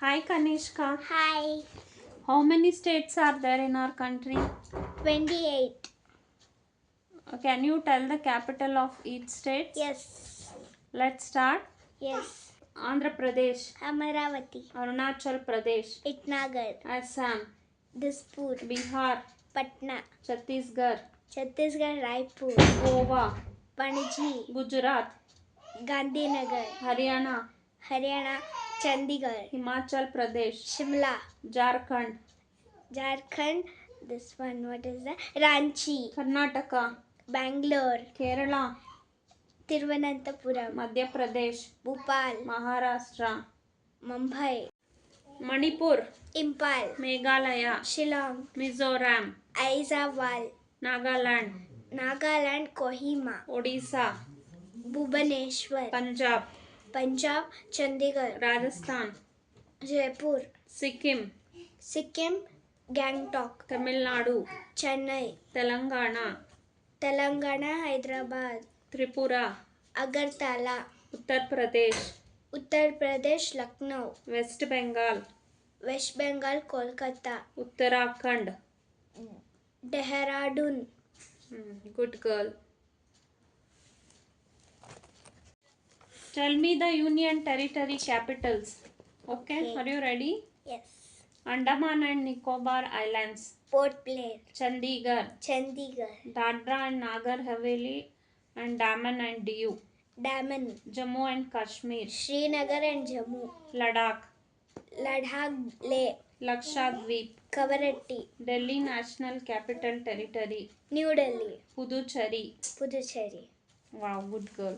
Hi Kanishka. Hi. How many states are there in our country? 28. Can you tell the capital of each state? Yes. Let's start. Yes. Andhra Pradesh, Amaravati. Arunachal Pradesh, Itnagar. Assam, Dispur. Bihar, Patna. Chhattisgarh, Chhattisgarh. Raipur. Goa, Panaji. Gujarat, Gandhinagar. Haryana, Haryana. Chandigarh. Himachal Pradesh, Shimla. Jharkhand, Jharkhand. This one, what is that? Ranchi. Karnataka, Bangalore. Kerala, Thiruvananthapuram. Madhya Pradesh, Bhopal. Maharashtra, Mumbai. Manipur, Impal. Meghalaya, Shillong. Mizoram, Aizawl. Nagaland, Nagaland. Kohima. Odisha, Bhubaneswar. Punjab, Punjab. Chandigarh. Rajasthan, Jaipur. Sikkim, Sikkim. Gangtok. Tamil Nadu, Chennai. Telangana, Telangana. Hyderabad. Tripura, Agartala. Uttar Pradesh, Uttar Pradesh. Lucknow. West Bengal, West Bengal. Kolkata. Uttarakhand. Dehradun. Good girl. Tell me the union territory capitals. Okay. Are you ready? Yes. Andaman and Nicobar Islands, Port Blair. Chandigarh, Chandigarh. Dadra and Nagar Haveli, and Daman and Diu, Daman. Jammu and Kashmir, Srinagar and Jammu. Ladakh, Ladakh. Leh. Lakshadweep, Kavaratti. Delhi National Capital Territory, New Delhi. Puducherry. Puducherry. Wow, good girl.